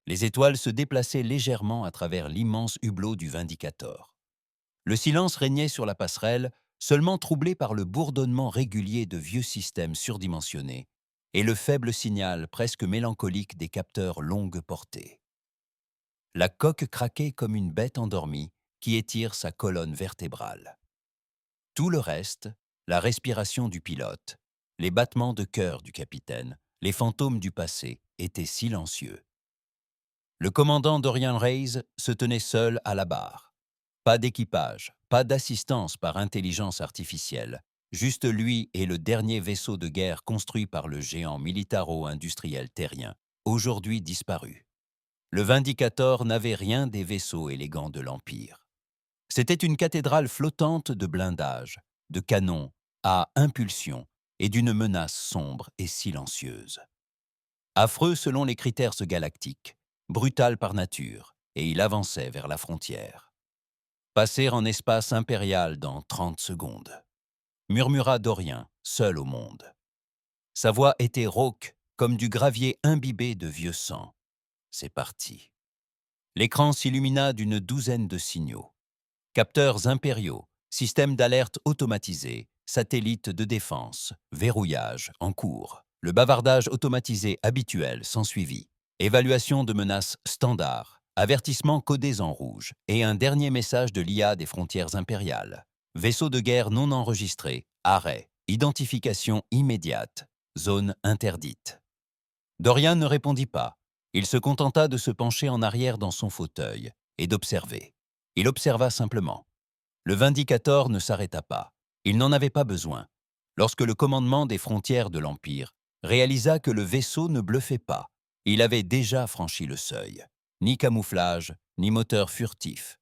Les étoiles se déplaçaient légèrement à travers l'immense hublot du Vindicator. Le silence régnait sur la passerelle, seulement troublé par le bourdonnement régulier de vieux systèmes surdimensionnés et le faible signal presque mélancolique des capteurs longue portée. La coque craquait comme une bête endormie qui étire sa colonne vertébrale. Tout le reste, la respiration du pilote, les battements de cœur du capitaine, les fantômes du passé, étaient silencieux. Le commandant Dorian Reyes se tenait seul à la barre. Pas d'équipage, pas d'assistance par intelligence artificielle, juste lui et le dernier vaisseau de guerre construit par le géant militaro-industriel terrien, aujourd'hui disparu. Le Vindicator n'avait rien des vaisseaux élégants de l'Empire. C'était une cathédrale flottante de blindage, de canons, à impulsion et d'une menace sombre et silencieuse. Affreux selon les critères galactiques, brutal par nature, et il avançait vers la frontière. Passer en espace impérial dans 30 secondes, murmura Dorian, seul au monde. Sa voix était rauque, comme du gravier imbibé de vieux sang. C'est parti. L'écran s'illumina d'une douzaine de signaux. Capteurs impériaux, système d'alerte automatisé, satellites de défense, verrouillage en cours. Le bavardage automatisé habituel s'ensuivit. Évaluation de menaces standard, avertissements codés en rouge et un dernier message de l'IA des frontières impériales. Vaisseau de guerre non enregistré, arrêt, identification immédiate, zone interdite. Dorian ne répondit pas. Il se contenta de se pencher en arrière dans son fauteuil et d'observer. Il observa simplement. Le Vindicator ne s'arrêta pas. Il n'en avait pas besoin. Lorsque le commandement des frontières de l'Empire réalisa que le vaisseau ne bluffait pas, il avait déjà franchi le seuil. Ni camouflage, ni moteur furtif.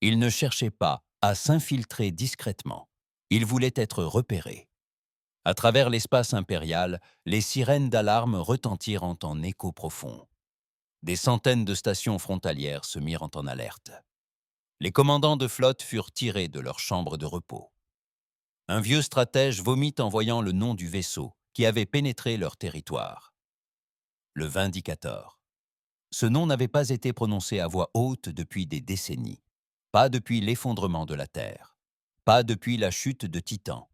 Il ne cherchait pas à s'infiltrer discrètement. Il voulait être repéré. À travers l'espace impérial, les sirènes d'alarme retentirent en écho profond. Des centaines de stations frontalières se mirent en alerte. Les commandants de flotte furent tirés de leur chambre de repos. Un vieux stratège vomit en voyant le nom du vaisseau qui avait pénétré leur territoire. Le Vindicator. Ce nom n'avait pas été prononcé à voix haute depuis des décennies. Pas depuis l'effondrement de la Terre. Pas depuis la chute de Titan.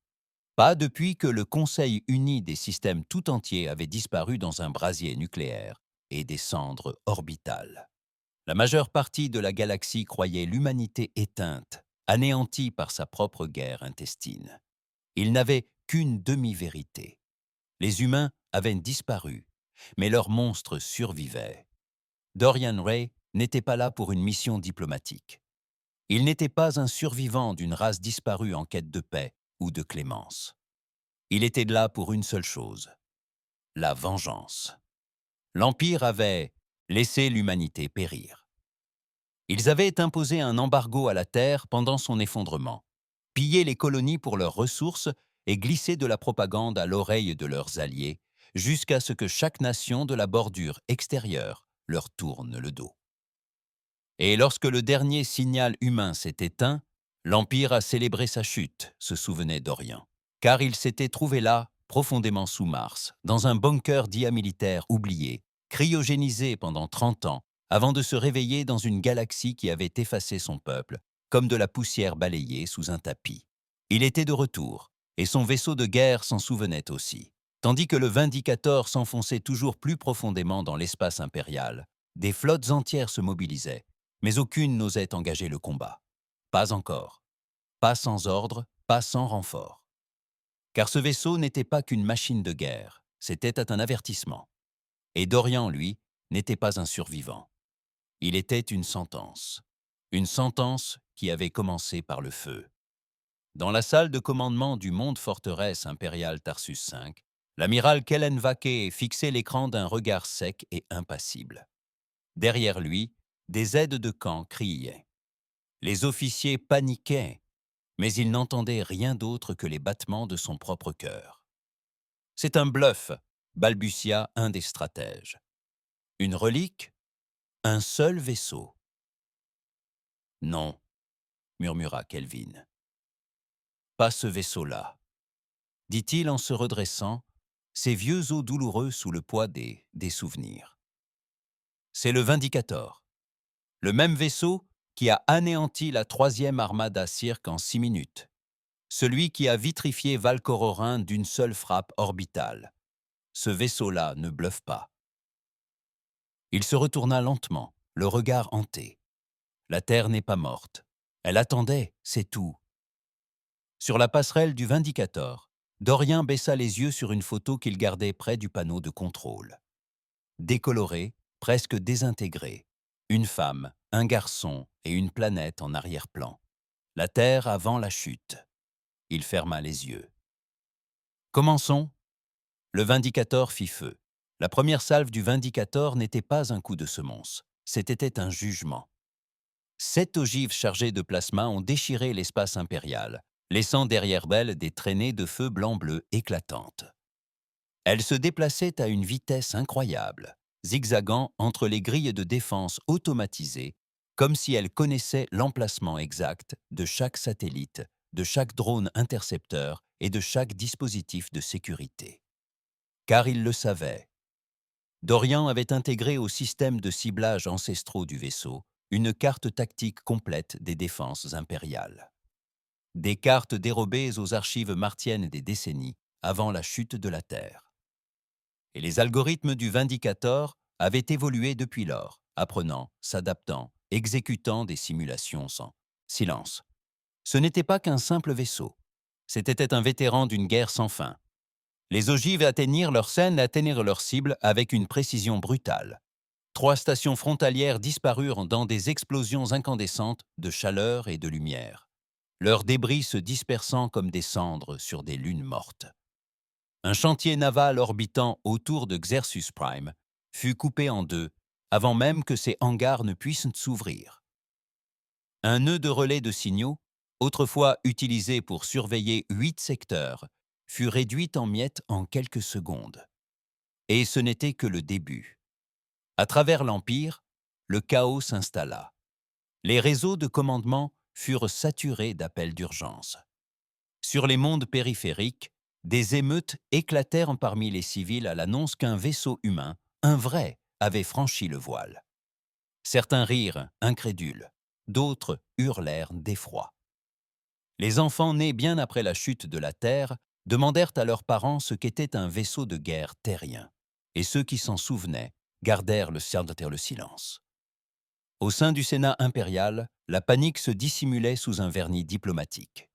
Pas depuis que le Conseil uni des systèmes tout entier avait disparu dans un brasier nucléaire et des cendres orbitales. La majeure partie de la galaxie croyait l'humanité éteinte, anéantie par sa propre guerre intestine. Il n'avait qu'une demi-vérité. Les humains avaient disparu, mais leurs monstres survivaient. Dorian Ray n'était pas là pour une mission diplomatique. Il n'était pas un survivant d'une race disparue en quête de paix ou de clémence. Il était là pour une seule chose, la vengeance. L'Empire avait laissé l'humanité périr. Ils avaient imposé un embargo à la Terre pendant son effondrement, pillé les colonies pour leurs ressources et glissé de la propagande à l'oreille de leurs alliés, jusqu'à ce que chaque nation de la bordure extérieure leur tourne le dos. Et lorsque le dernier signal humain s'est éteint, l'Empire a célébré sa chute, se souvenait Dorian, car il s'était trouvé là, profondément sous Mars, dans un bunker diamilitaire oublié, cryogénisé pendant 30 ans, avant de se réveiller dans une galaxie qui avait effacé son peuple, comme de la poussière balayée sous un tapis. Il était de retour, et son vaisseau de guerre s'en souvenait aussi. Tandis que le Vindicator s'enfonçait toujours plus profondément dans l'espace impérial, des flottes entières se mobilisaient, mais aucune n'osait engager le combat. Pas encore. Pas sans ordre, pas sans renfort. Car ce vaisseau n'était pas qu'une machine de guerre, c'était un avertissement. Et Dorian, lui, n'était pas un survivant. Il était une sentence. Une sentence qui avait commencé par le feu. Dans la salle de commandement du monde forteresse impériale Tarsus V, l'amiral Kellen Vake fixait l'écran d'un regard sec et impassible. Derrière lui, des aides de camp criaient. Les officiers paniquaient, mais ils n'entendaient rien d'autre que les battements de son propre cœur. « C'est un bluff », balbutia un des stratèges. « Une relique ? Un seul vaisseau ?» « Non », murmura Kelvin. « Pas ce vaisseau-là », dit-il en se redressant, ses vieux os douloureux sous le poids des souvenirs. C'est le Vindicator, le même vaisseau qui a anéanti la 3e armada Cirque en 6 minutes, celui qui a vitrifié Valcororin d'une seule frappe orbitale. Ce vaisseau-là ne bluffe pas. Il se retourna lentement, le regard hanté. La Terre n'est pas morte. Elle attendait, c'est tout. Sur la passerelle du Vindicator, Dorian baissa les yeux sur une photo qu'il gardait près du panneau de contrôle. Décolorée, presque désintégrée, une femme, un garçon et une planète en arrière-plan. La Terre avant la chute. Il ferma les yeux. Commençons. Le Vindicator fit feu. La première salve du Vindicator n'était pas un coup de semonce, c'était un jugement. 7 ogives chargées de plasma ont déchiré l'espace impérial, laissant derrière elles des traînées de feu blanc-bleu éclatantes. Elles se déplaçaient à une vitesse incroyable, zigzagant entre les grilles de défense automatisées, comme si elles connaissaient l'emplacement exact de chaque satellite, de chaque drone intercepteur et de chaque dispositif de sécurité. Car ils le savaient. Dorian avait intégré au système de ciblage ancestraux du vaisseau une carte tactique complète des défenses impériales. Des cartes dérobées aux archives martiennes des décennies avant la chute de la Terre. Et les algorithmes du Vindicator avaient évolué depuis lors, apprenant, s'adaptant, exécutant des simulations sans silence. Ce n'était pas qu'un simple vaisseau. C'était un vétéran d'une guerre sans fin. Les ogives atteignirent leur cible avec une précision brutale. 3 stations frontalières disparurent dans des explosions incandescentes de chaleur et de lumière, leurs débris se dispersant comme des cendres sur des lunes mortes. Un chantier naval orbitant autour de Xerxes Prime fut coupé en 2 avant même que ses hangars ne puissent s'ouvrir. Un nœud de relais de signaux, autrefois utilisé pour surveiller 8 secteurs, fut réduit en miettes en quelques secondes. Et ce n'était que le début. À travers l'Empire, le chaos s'installa. Les réseaux de commandement furent saturés d'appels d'urgence. Sur les mondes périphériques, des émeutes éclatèrent parmi les civils à l'annonce qu'un vaisseau humain, un vrai, avait franchi le voile. Certains rirent, incrédules, d'autres hurlèrent d'effroi. Les enfants nés bien après la chute de la Terre demandèrent à leurs parents ce qu'était un vaisseau de guerre terrien, et ceux qui s'en souvenaient gardèrent le silence. Au sein du Sénat impérial, la panique se dissimulait sous un vernis diplomatique.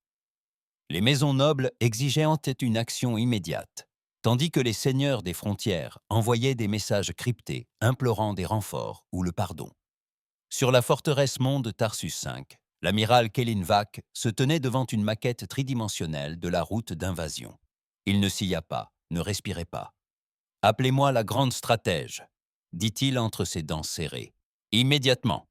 Les maisons nobles exigeaient en tête une action immédiate, tandis que les seigneurs des frontières envoyaient des messages cryptés implorant des renforts ou le pardon. Sur la forteresse monde Tarsus V, l'amiral Kelinvac se tenait devant une maquette tridimensionnelle de la route d'invasion. Il ne silla pas, ne respirait pas. « Appelez-moi la grande stratège », dit-il entre ses dents serrées. « Immédiatement !»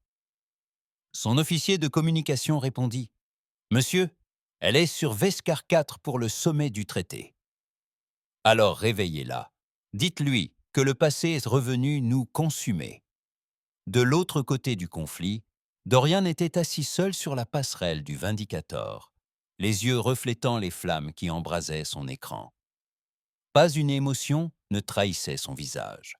Son officier de communication répondit « Monsieur, elle est sur Vescar 4 pour le sommet du traité. » Alors réveillez-la. Dites-lui que le passé est revenu nous consumer. De l'autre côté du conflit, Dorian était assis seul sur la passerelle du Vindicator, les yeux reflétant les flammes qui embrasaient son écran. Pas une émotion ne trahissait son visage.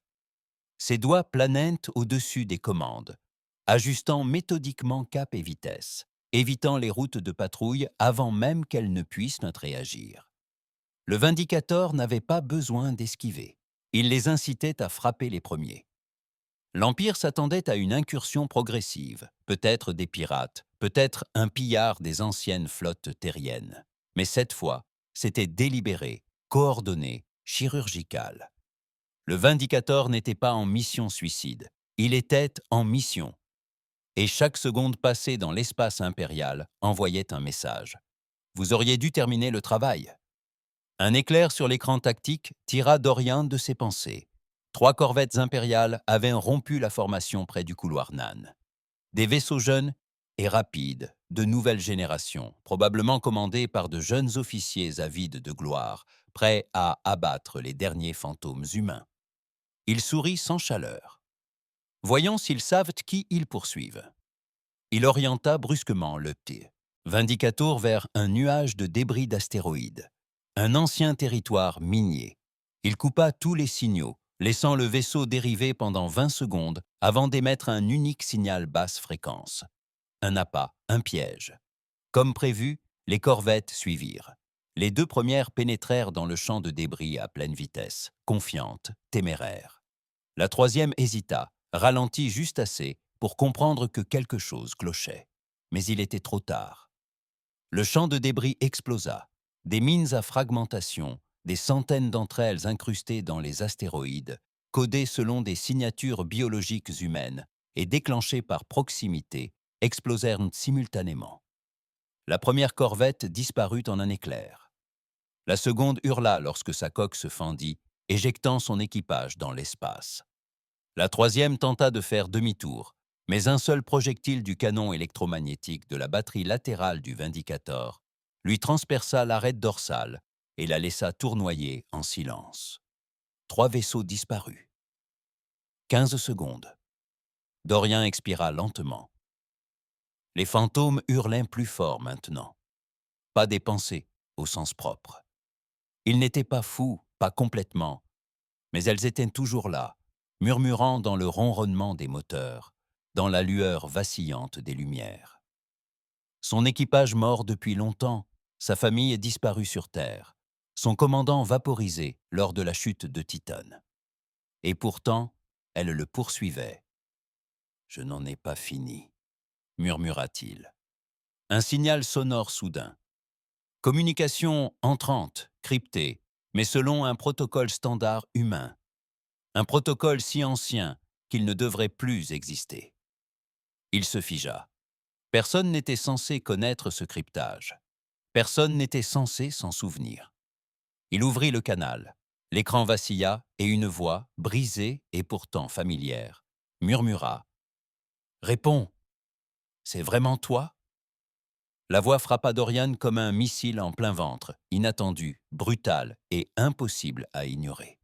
Ses doigts planaient au-dessus des commandes, ajustant méthodiquement cap et vitesse, évitant les routes de patrouille avant même qu'elles ne puissent réagir. Le Vindicator n'avait pas besoin d'esquiver. Il les incitait à frapper les premiers. L'Empire s'attendait à une incursion progressive, peut-être des pirates, peut-être un pillard des anciennes flottes terriennes. Mais cette fois, c'était délibéré, coordonné, chirurgical. Le Vindicator n'était pas en mission suicide, il était en mission. Et chaque seconde passée dans l'espace impérial envoyait un message. Vous auriez dû terminer le travail. Un éclair sur l'écran tactique tira Dorian de ses pensées. 3 corvettes impériales avaient rompu la formation près du couloir Nan. Des vaisseaux jeunes et rapides, de nouvelle génération, probablement commandés par de jeunes officiers avides de gloire, prêts à abattre les derniers fantômes humains. Il sourit sans chaleur. Voyons s'ils savent qui ils poursuivent. Il orienta brusquement le petit Vindicator vers un nuage de débris d'astéroïdes, un ancien territoire minier. Il coupa tous les signaux, laissant le vaisseau dériver pendant 20 secondes avant d'émettre un unique signal basse fréquence. Un appât, un piège. Comme prévu, les corvettes suivirent. Les deux premières pénétrèrent dans le champ de débris à pleine vitesse, confiantes, téméraires. La troisième hésita, ralentit juste assez pour comprendre que quelque chose clochait. Mais il était trop tard. Le champ de débris explosa. Des mines à fragmentation, des centaines d'entre elles incrustées dans les astéroïdes, codées selon des signatures biologiques humaines et déclenchées par proximité, explosèrent simultanément. La première corvette disparut en un éclair. La seconde hurla lorsque sa coque se fendit, éjectant son équipage dans l'espace. La troisième tenta de faire demi-tour, mais un seul projectile du canon électromagnétique de la batterie latérale du Vindicator lui transperça l'arête dorsale et la laissa tournoyer en silence. 3 vaisseaux disparus. 15 secondes. Dorian expira lentement. Les fantômes hurlaient plus fort maintenant. Pas des pensées, au sens propre. Ils n'étaient pas fous, pas complètement, mais elles étaient toujours là, murmurant dans le ronronnement des moteurs, dans la lueur vacillante des lumières. Son équipage mort depuis longtemps, sa famille disparue sur Terre, son commandant vaporisé lors de la chute de Titan. Et pourtant, elle le poursuivait. « Je n'en ai pas fini », murmura-t-il. Un signal sonore soudain. Communication entrante, cryptée, mais selon un protocole standard humain. Un protocole si ancien qu'il ne devrait plus exister. Il se figea. Personne n'était censé connaître ce cryptage. Personne n'était censé s'en souvenir. Il ouvrit le canal. L'écran vacilla et une voix, brisée et pourtant familière, murmura. « Réponds, c'est vraiment toi ?» La voix frappa Dorian comme un missile en plein ventre, inattendu, brutal et impossible à ignorer.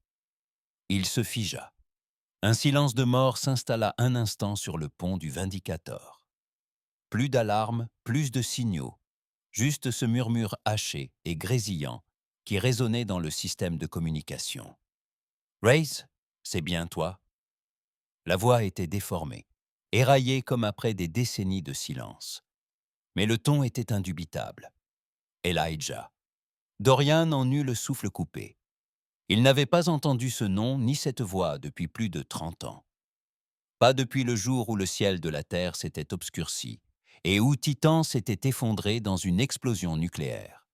Il se figea. Un silence de mort s'installa un instant sur le pont du Vindicator. Plus d'alarmes, plus de signaux, juste ce murmure haché et grésillant qui résonnait dans le système de communication. « Race, c'est bien toi ?» La voix était déformée, éraillée comme après des décennies de silence. Mais le ton était indubitable. Elijah. Dorian en eut le souffle coupé. Il n'avait pas entendu ce nom ni cette voix depuis plus de 30 ans. Pas depuis le jour où le ciel de la Terre s'était obscurci et où Titan s'était effondré dans une explosion nucléaire.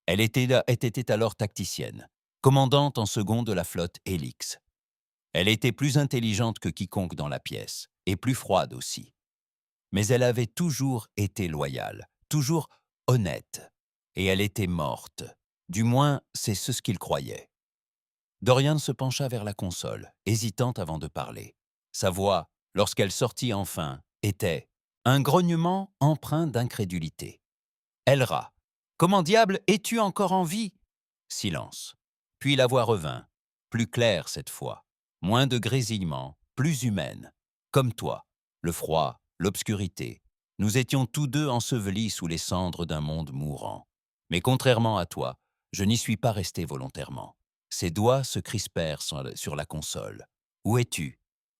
Elle était alors tacticienne, commandante en second de la flotte Helix. Elle était plus intelligente que quiconque dans la pièce, et plus froide aussi. Mais elle avait toujours été loyale, toujours honnête, et elle était morte. Du moins, c'est ce qu'il croyait. Dorian se pencha vers la console, hésitant avant de parler. Sa voix, lorsqu'elle sortit enfin, était un grognement empreint d'incrédulité. « Elra, comment diable es-tu encore en vie ?» Silence. Puis la voix revint, plus claire cette fois, moins de grésillement, plus humaine. « Comme toi, le froid, l'obscurité. Nous étions tous deux ensevelis sous les cendres d'un monde mourant. Mais contrairement à toi, je n'y suis pas resté volontairement. » Ses doigts se crispèrent sur la console. « Où es-tu »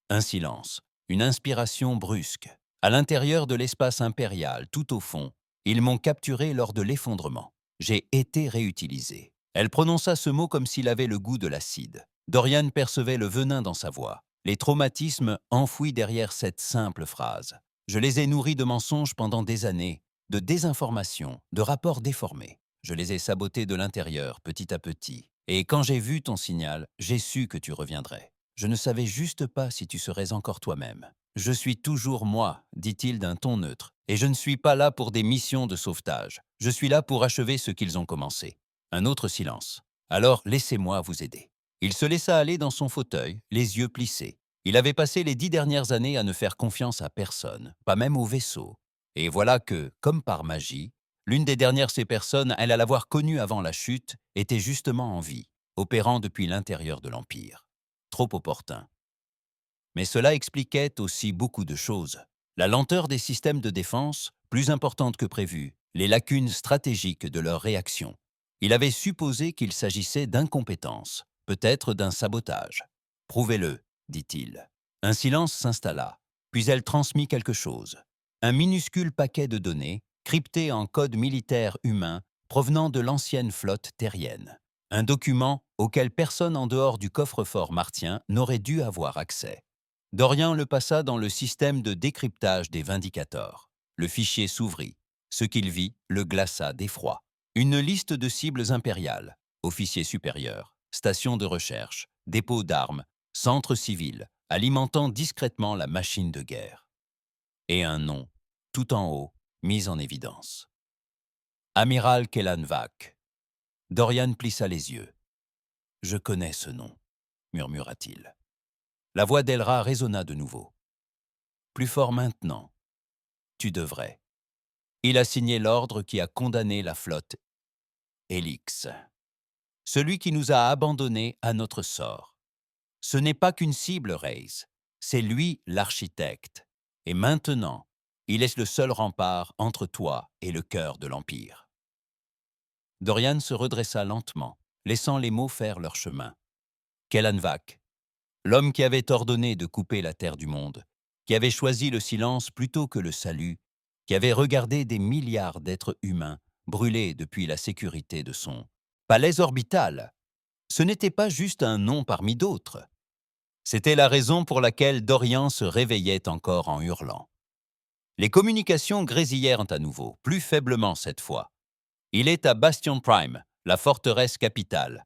Un silence, une inspiration brusque. À l'intérieur de l'espace impérial, tout au fond, ils m'ont capturé lors de l'effondrement. J'ai été réutilisé. Elle prononça ce mot comme s'il avait le goût de l'acide. Dorian percevait le venin dans sa voix, les traumatismes enfouis derrière cette simple phrase. Je les ai nourris de mensonges pendant des années, de désinformation, de rapports déformés. Je les ai sabotés de l'intérieur, petit à petit. Et quand j'ai vu ton signal, j'ai su que tu reviendrais. Je ne savais juste pas si tu serais encore toi-même. Je suis toujours moi, dit-il d'un ton neutre, et je ne suis pas là pour des missions de sauvetage. Je suis là pour achever ce qu'ils ont commencé. Un autre silence. Alors laissez-moi vous aider. Il se laissa aller dans son fauteuil, les yeux plissés. Il avait passé les 10 dernières années à ne faire confiance à personne, pas même au vaisseau. Et voilà que, comme par magie, l'une des dernières ces personnes, elle à l'avoir connue avant la chute, était justement en vie, opérant depuis l'intérieur de l'Empire. Trop opportun. Mais cela expliquait aussi beaucoup de choses. La lenteur des systèmes de défense, plus importante que prévu, les lacunes stratégiques de leur réaction. Il avait supposé qu'il s'agissait d'incompétence, peut-être d'un sabotage. Prouvez-le, dit-il. Un silence s'installa, puis elle transmit quelque chose. Un minuscule paquet de données, crypté en code militaire humain, provenant de l'ancienne flotte terrienne. Un document auquel personne en dehors du coffre-fort martien n'aurait dû avoir accès. Dorian le passa dans le système de décryptage des Vindicators. Le fichier s'ouvrit. Ce qu'il vit le glaça d'effroi. Une liste de cibles impériales, officiers supérieurs, stations de recherche, dépôts d'armes, centres civils, alimentant discrètement la machine de guerre. Et un nom, tout en haut, mis en évidence. Amiral Kellan Vak. Dorian plissa les yeux. « Je connais ce nom », murmura-t-il. La voix d'Elra résonna de nouveau. « Plus fort maintenant. Tu devrais. » Il a signé l'ordre qui a condamné la flotte Helix. Celui qui nous a abandonnés à notre sort. Ce n'est pas qu'une cible, Reyes. C'est lui l'architecte. Et maintenant, il est le seul rempart entre toi et le cœur de l'Empire. Dorian se redressa lentement, laissant les mots faire leur chemin. Kellan Vak, l'homme qui avait ordonné de couper la terre du monde, qui avait choisi le silence plutôt que le salut, qui avait regardé des milliards d'êtres humains brûler depuis la sécurité de son palais orbital. Ce n'était pas juste un nom parmi d'autres. C'était la raison pour laquelle Dorian se réveillait encore en hurlant. Les communications grésillèrent à nouveau, plus faiblement cette fois. Il est à Bastion Prime, la forteresse capitale.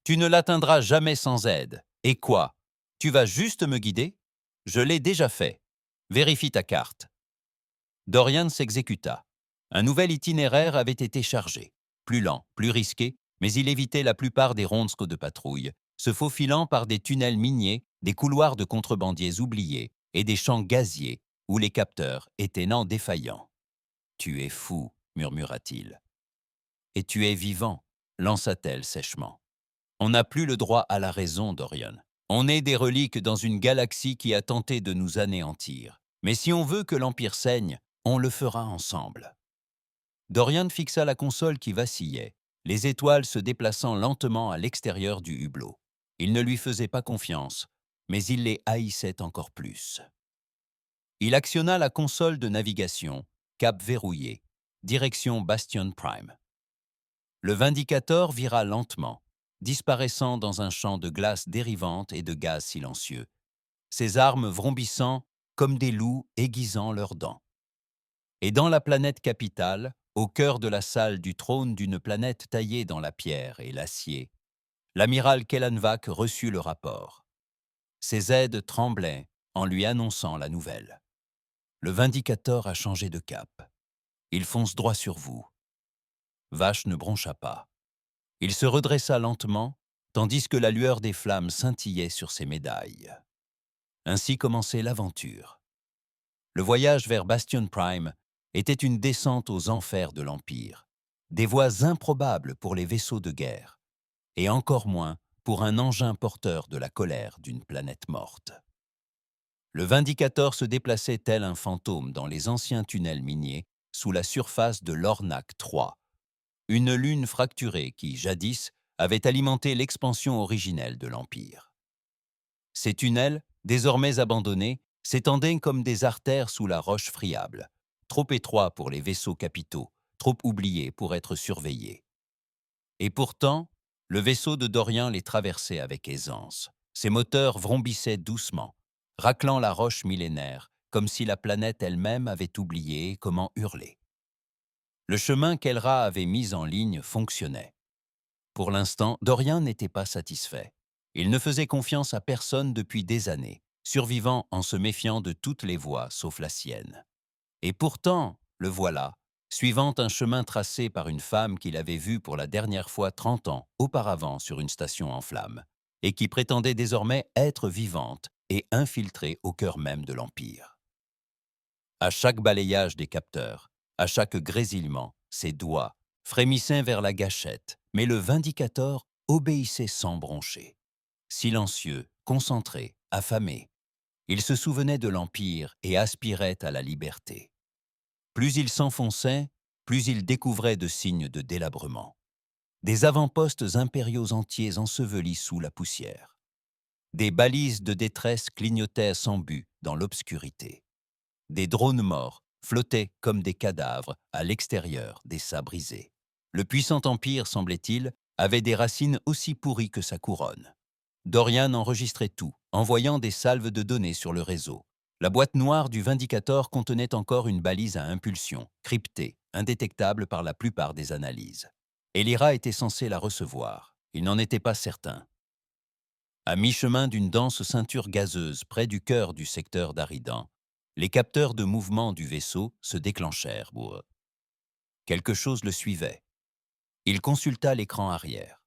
Tu ne l'atteindras jamais sans aide. Et quoi? Tu vas juste me guider? Je l'ai déjà fait. Vérifie ta carte. Dorian s'exécuta. Un nouvel itinéraire avait été chargé. Plus lent, plus risqué, mais il évitait la plupart des rondes de patrouille, se faufilant par des tunnels miniers, des couloirs de contrebandiers oubliés et des champs gaziers où les capteurs étaient non défaillants. « Tu es fou, murmura-t-il. « Et tu es vivant, lança-t-elle sèchement. On n'a plus le droit à la raison, Dorian. On est des reliques dans une galaxie qui a tenté de nous anéantir. Mais si on veut que l'Empire saigne, on le fera ensemble. » Dorian fixa la console qui vacillait, les étoiles se déplaçant lentement à l'extérieur du hublot. Il ne lui faisait pas confiance, mais il les haïssait encore plus. Il actionna la console de navigation, cap verrouillé, direction Bastion Prime. Le Vindicator vira lentement, disparaissant dans un champ de glace dérivante et de gaz silencieux, ses armes vrombissant comme des loups aiguisant leurs dents. Et dans la planète capitale, au cœur de la salle du trône d'une planète taillée dans la pierre et l'acier, l'amiral Kellan Vak reçut le rapport. Ses aides tremblaient en lui annonçant la nouvelle. Le Vindicator a changé de cap. Il fonce droit sur vous. Vache ne broncha pas. Il se redressa lentement, tandis que la lueur des flammes scintillait sur ses médailles. Ainsi commençait l'aventure. Le voyage vers Bastion Prime était une descente aux enfers de l'Empire, des voies improbables pour les vaisseaux de guerre, et encore moins pour un engin porteur de la colère d'une planète morte. Le Vindicator se déplaçait tel un fantôme dans les anciens tunnels miniers sous la surface de l'Ornac 3, une lune fracturée qui, jadis, avait alimenté l'expansion originelle de l'Empire. Ces tunnels, désormais abandonnés, s'étendaient comme des artères sous la roche friable, trop étroits pour les vaisseaux capitaux, trop oubliés pour être surveillés. Et pourtant, le vaisseau de Dorian les traversait avec aisance. Ses moteurs vrombissaient doucement, raclant la roche millénaire, comme si la planète elle-même avait oublié comment hurler. Le chemin qu'Elra avait mis en ligne fonctionnait. Pour l'instant, Dorian n'était pas satisfait. Il ne faisait confiance à personne depuis des années, survivant en se méfiant de toutes les voies sauf la sienne. Et pourtant, le voilà, suivant un chemin tracé par une femme qu'il avait vue pour la dernière fois 30 ans auparavant sur une station en flammes, et qui prétendait désormais être vivante et infiltrée au cœur même de l'Empire. À chaque balayage des capteurs, à chaque grésillement, ses doigts frémissaient vers la gâchette, mais le Vindicator obéissait sans broncher. Silencieux, concentré, affamé, il se souvenait de l'Empire et aspirait à la liberté. Plus il s'enfonçait, plus il découvrait de signes de délabrement. Des avant-postes impériaux entiers ensevelis sous la poussière. Des balises de détresse clignotaient sans but dans l'obscurité. Des drones morts flottaient comme des cadavres à l'extérieur des sabres brisés. Le puissant empire, semblait-il, avait des racines aussi pourries que sa couronne. Dorian enregistrait tout, envoyant des salves de données sur le réseau. La boîte noire du Vindicator contenait encore une balise à impulsion, cryptée, indétectable par la plupart des analyses. Elira était censé la recevoir. Il n'en était pas certain. À mi-chemin d'une dense ceinture gazeuse près du cœur du secteur d'Aridan, les capteurs de mouvement du vaisseau se déclenchèrent. Quelque chose le suivait. Il consulta l'écran arrière.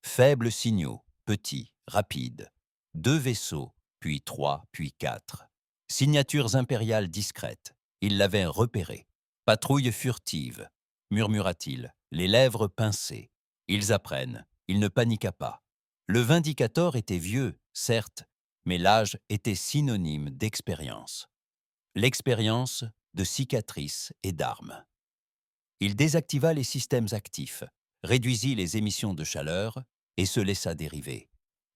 Faibles signaux, petits, rapides. 2 vaisseaux, puis 3, puis 4. Signatures impériales discrètes. Il l'avait repéré. Patrouille furtive, murmura-t-il, les lèvres pincées. Ils apprennent. Il ne paniqua pas. Le Vindicator était vieux, certes, mais l'âge était synonyme d'expérience. L'expérience de cicatrices et d'armes. Il désactiva les systèmes actifs, réduisit les émissions de chaleur et se laissa dériver,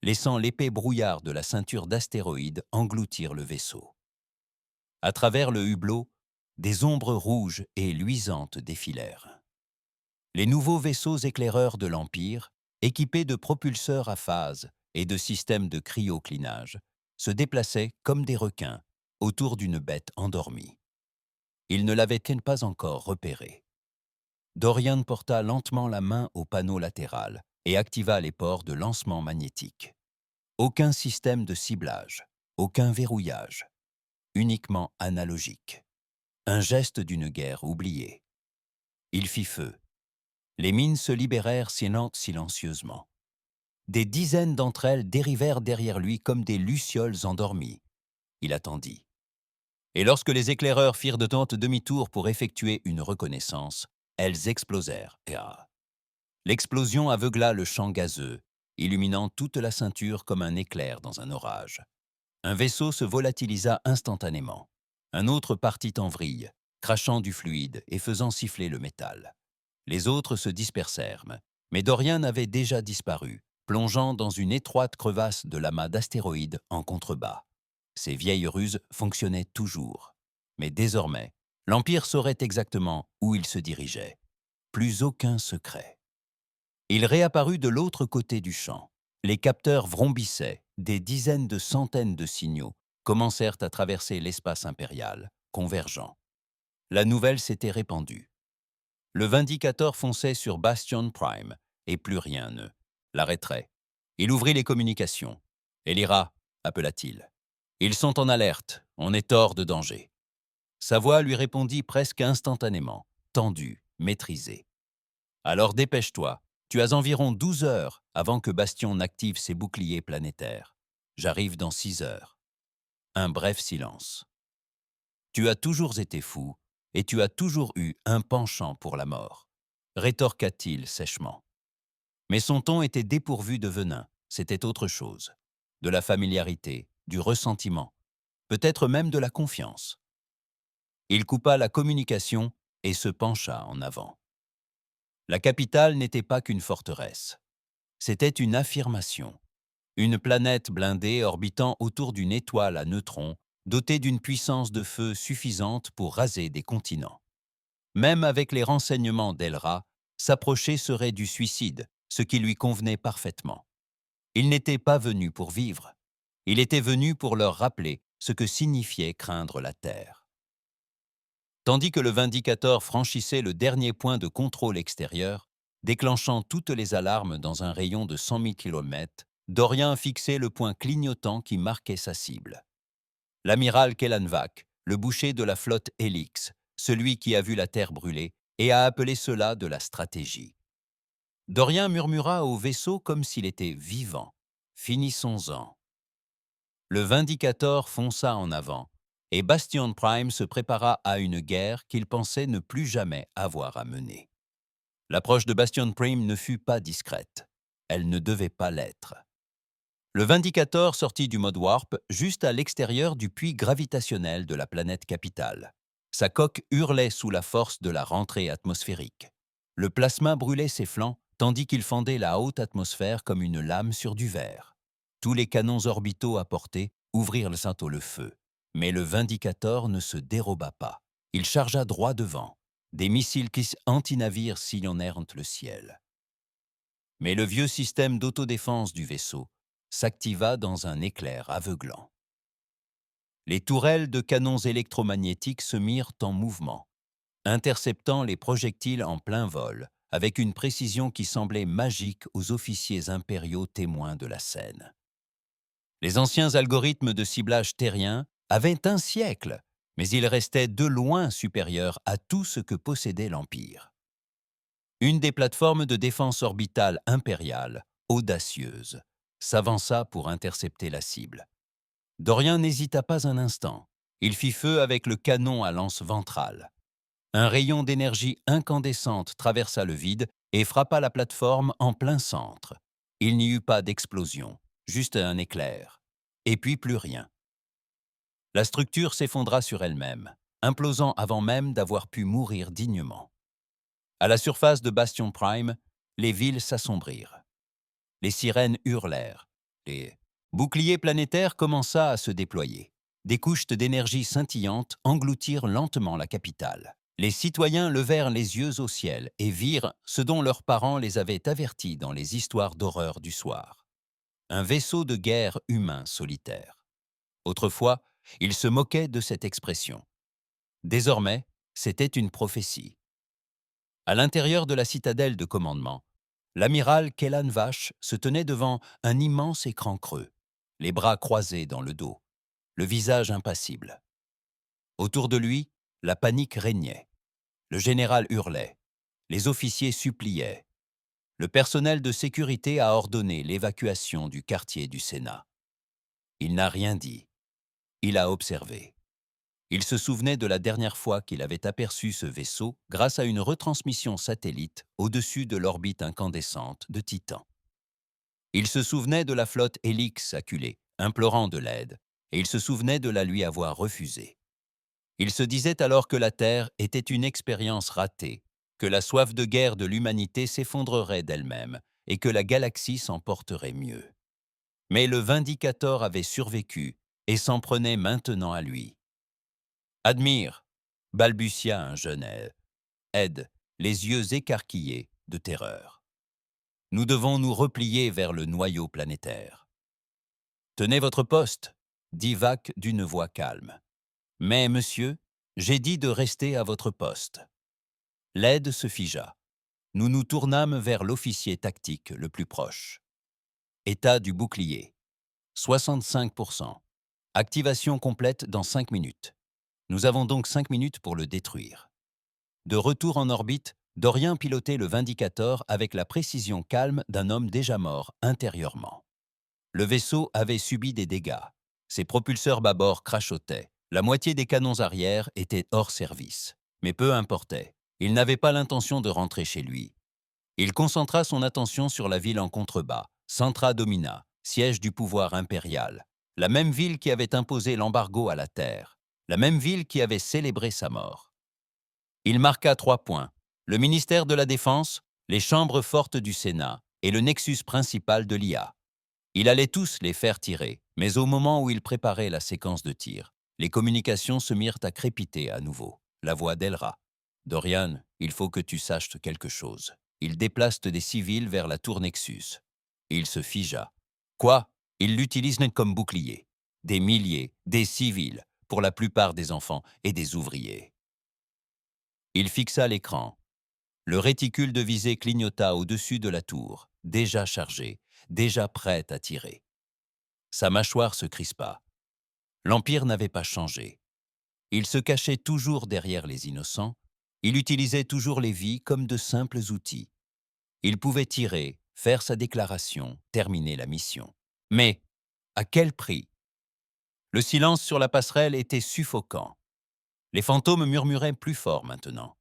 laissant l'épais brouillard de la ceinture d'astéroïdes engloutir le vaisseau. À travers le hublot, des ombres rouges et luisantes défilèrent. Les nouveaux vaisseaux éclaireurs de l'Empire, équipés de propulseurs à phase et de systèmes de cryoclinage, se déplaçaient comme des requins autour d'une bête endormie. Ils ne l'avaient-ils pas encore repéré? Dorian porta lentement la main au panneau latéral et activa les ports de lancement magnétique. Aucun système de ciblage, aucun verrouillage, uniquement analogique. Un geste d'une guerre oubliée. Il fit feu. Les mines se libérèrent silencieusement. Des dizaines d'entre elles dérivèrent derrière lui comme des lucioles endormies. Il attendit. Et lorsque les éclaireurs firent de tente demi-tour pour effectuer une reconnaissance, elles explosèrent. L'explosion aveugla le champ gazeux, illuminant toute la ceinture comme un éclair dans un orage. Un vaisseau se volatilisa instantanément. Un autre partit en vrille, crachant du fluide et faisant siffler le métal. Les autres se dispersèrent, mais Dorian avait déjà disparu, plongeant dans une étroite crevasse de l'amas d'astéroïdes en contrebas. Ces vieilles ruses fonctionnaient toujours. Mais désormais, l'Empire saurait exactement où il se dirigeait. Plus aucun secret. Il réapparut de l'autre côté du champ. Les capteurs vrombissaient, des dizaines de centaines de signaux commencèrent à traverser l'espace impérial, convergents. La nouvelle s'était répandue. Le Vindicator fonçait sur Bastion Prime, et plus rien ne l'arrêterait. Il ouvrit les communications. « Elira » appela-t-il. « Ils sont en alerte, on est hors de danger. » Sa voix lui répondit presque instantanément, tendue, maîtrisée. « Alors dépêche-toi, tu as environ 12 heures avant que Bastion n'active ses boucliers planétaires. J'arrive dans 6 heures. » Un bref silence. « Tu as toujours été fou, et tu as toujours eu un penchant pour la mort, » rétorqua-t-il sèchement. Mais son ton était dépourvu de venin, c'était autre chose. De la familiarité, du ressentiment, peut-être même de la confiance. Il coupa la communication et se pencha en avant. La capitale n'était pas qu'une forteresse. C'était une affirmation. Une planète blindée orbitant autour d'une étoile à neutrons, dotée d'une puissance de feu suffisante pour raser des continents. Même avec les renseignements d'Elra, s'approcher serait du suicide, ce qui lui convenait parfaitement. Il n'était pas venu pour vivre. Il était venu pour leur rappeler ce que signifiait craindre la Terre. Tandis que le Vindicator franchissait le dernier point de contrôle extérieur, déclenchant toutes les alarmes dans un rayon de 100 000 km, Dorian fixait le point clignotant qui marquait sa cible. L'amiral Kellanvak, le boucher de la flotte Helix, celui qui a vu la Terre brûler, et a appelé cela de la stratégie. Dorian murmura au vaisseau comme s'il était vivant. « Finissons-en. » Le Vindicator fonça en avant, et Bastion Prime se prépara à une guerre qu'il pensait ne plus jamais avoir à mener. L'approche de Bastion Prime ne fut pas discrète. Elle ne devait pas l'être. Le Vindicator sortit du mode warp juste à l'extérieur du puits gravitationnel de la planète capitale. Sa coque hurlait sous la force de la rentrée atmosphérique. Le plasma brûlait ses flancs, tandis qu'il fendait la haute atmosphère comme une lame sur du verre. Tous les canons orbitaux à portée ouvrirent bientôt le feu. Mais le Vindicator ne se déroba pas. Il chargea droit devant. Des missiles anti-navires sillonnèrent le ciel. Mais le vieux système d'autodéfense du vaisseau s'activa dans un éclair aveuglant. Les tourelles de canons électromagnétiques se mirent en mouvement, interceptant les projectiles en plein vol, avec une précision qui semblait magique aux officiers impériaux témoins de la scène. Les anciens algorithmes de ciblage terrien avaient un siècle, mais ils restaient de loin supérieurs à tout ce que possédait l'Empire. Une des plateformes de défense orbitale impériale, audacieuse, s'avança pour intercepter la cible. Dorian n'hésita pas un instant. Il fit feu avec le canon à lance ventrale. Un rayon d'énergie incandescente traversa le vide et frappa la plateforme en plein centre. Il n'y eut pas d'explosion, juste un éclair. Et puis plus rien. La structure s'effondra sur elle-même, implosant avant même d'avoir pu mourir dignement. À la surface de Bastion Prime, les villes s'assombrirent. Les sirènes hurlèrent. Les boucliers planétaires commença à se déployer. Des couches d'énergie scintillantes engloutirent lentement la capitale. Les citoyens levèrent les yeux au ciel et virent ce dont leurs parents les avaient avertis dans les histoires d'horreur du soir. Un vaisseau de guerre humain solitaire. Autrefois, ils se moquaient de cette expression. Désormais, c'était une prophétie. À l'intérieur de la citadelle de commandement, l'amiral Kellan Vache se tenait devant un immense écran creux, les bras croisés dans le dos, le visage impassible. Autour de lui, la panique régnait. Le général hurlait, les officiers suppliaient. Le personnel de sécurité a ordonné l'évacuation du quartier du Sénat. Il n'a rien dit. Il a observé. Il se souvenait de la dernière fois qu'il avait aperçu ce vaisseau grâce à une retransmission satellite au-dessus de l'orbite incandescente de Titan. Il se souvenait de la flotte Helix acculée, implorant de l'aide, et il se souvenait de la lui avoir refusée. Il se disait alors que la Terre était une expérience ratée, que la soif de guerre de l'humanité s'effondrerait d'elle-même et que la galaxie s'en porterait mieux. Mais le Vindicator avait survécu et s'en prenait maintenant à lui. « Admire !» balbutia un jeune Ed, les yeux écarquillés de terreur. « Nous devons nous replier vers le noyau planétaire. »« Tenez votre poste !» dit Vac d'une voix calme. « Mais, monsieur, j'ai dit de rester à votre poste. » L'aide se figea. Nous nous tournâmes vers l'officier tactique le plus proche. État du bouclier. 65%. Activation complète dans 5 minutes. Nous avons donc 5 minutes pour le détruire. De retour en orbite, Dorian pilotait le Vindicator avec la précision calme d'un homme déjà mort intérieurement. Le vaisseau avait subi des dégâts. Ses propulseurs bâbord crachotaient. La moitié des canons arrière étaient hors service. Mais peu importait. Il n'avait pas l'intention de rentrer chez lui. Il concentra son attention sur la ville en contrebas, Centra Domina, siège du pouvoir impérial. La même ville qui avait imposé l'embargo à la Terre. La même ville qui avait célébré sa mort. Il marqua 3 points. Le ministère de la Défense, les chambres fortes du Sénat et le nexus principal de l'IA. Il allait tous les faire tirer, mais au moment où il préparait la séquence de tir, les communications se mirent à crépiter à nouveau. La voix d'Elra. « Dorian, il faut que tu saches quelque chose. Ils déplacent des civils vers la tour Nexus. » Il se figea. « Quoi ? Ils l'utilisent comme bouclier. Des milliers, des civils, pour la plupart des enfants et des ouvriers. » Il fixa l'écran. Le réticule de visée clignota au-dessus de la tour, déjà chargé, déjà prêt à tirer. Sa mâchoire se crispa. L'Empire n'avait pas changé. Il se cachait toujours derrière les innocents, il utilisait toujours les vies comme de simples outils. Il pouvait tirer, faire sa déclaration, terminer la mission. Mais à quel prix ? Le silence sur la passerelle était suffocant. Les fantômes murmuraient plus fort maintenant.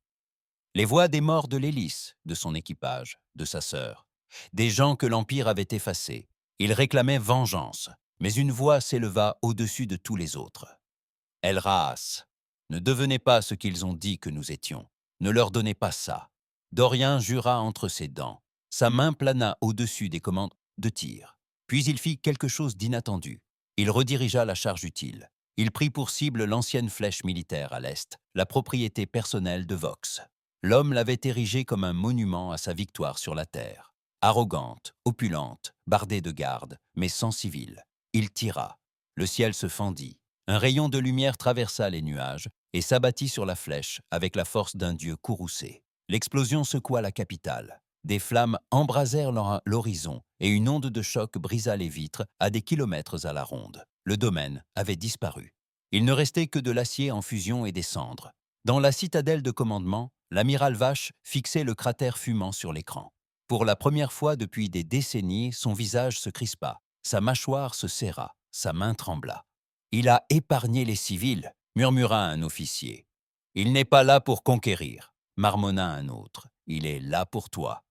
Les voix des morts de l'hélice, de son équipage, de sa sœur, des gens que l'Empire avait effacés. Ils réclamaient vengeance, mais une voix s'éleva au-dessus de tous les autres. « Elraas, ne devenez pas ce qu'ils ont dit que nous étions. Ne leur donnez pas ça. » Dorian jura entre ses dents. Sa main plana au-dessus des commandes de tir. Puis il fit quelque chose d'inattendu. Il redirigea la charge utile. Il prit pour cible l'ancienne flèche militaire à l'est, la propriété personnelle de Vox. L'homme l'avait érigée comme un monument à sa victoire sur la terre. Arrogante, opulente, bardée de gardes, mais sans civil. Il tira. Le ciel se fendit. Un rayon de lumière traversa les nuages et s'abattit sur la flèche avec la force d'un dieu courroucé. L'explosion secoua la capitale. Des flammes embrasèrent l'horizon et une onde de choc brisa les vitres à des kilomètres à la ronde. Le domaine avait disparu. Il ne restait que de l'acier en fusion et des cendres. Dans la citadelle de commandement, l'amiral Vache fixait le cratère fumant sur l'écran. Pour la première fois depuis des décennies, son visage se crispa, sa mâchoire se serra, sa main trembla. « Il a épargné les civils », murmura un officier. « Il n'est pas là pour conquérir », marmonna un autre. « Il est là pour toi. »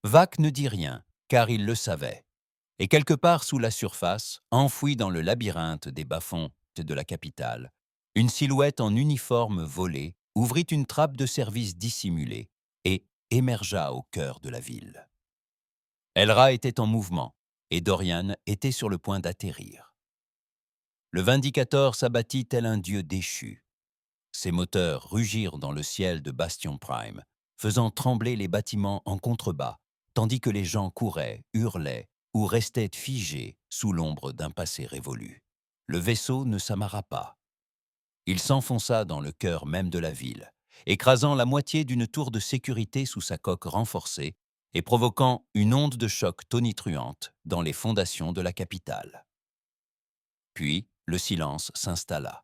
Vac ne dit rien, car il le savait. Et quelque part sous la surface, enfouie dans le labyrinthe des bas-fonds de la capitale, une silhouette en uniforme volé ouvrit une trappe de service dissimulée et émergea au cœur de la ville. Elra était en mouvement et Dorian était sur le point d'atterrir. Le Vindicator s'abattit tel un dieu déchu. Ses moteurs rugirent dans le ciel de Bastion Prime, faisant trembler les bâtiments en contrebas, tandis que les gens couraient, hurlaient ou restaient figés sous l'ombre d'un passé révolu. Le vaisseau ne s'amarra pas. Il s'enfonça dans le cœur même de la ville, écrasant la moitié d'une tour de sécurité sous sa coque renforcée et provoquant une onde de choc tonitruante dans les fondations de la capitale. Puis, le silence s'installa.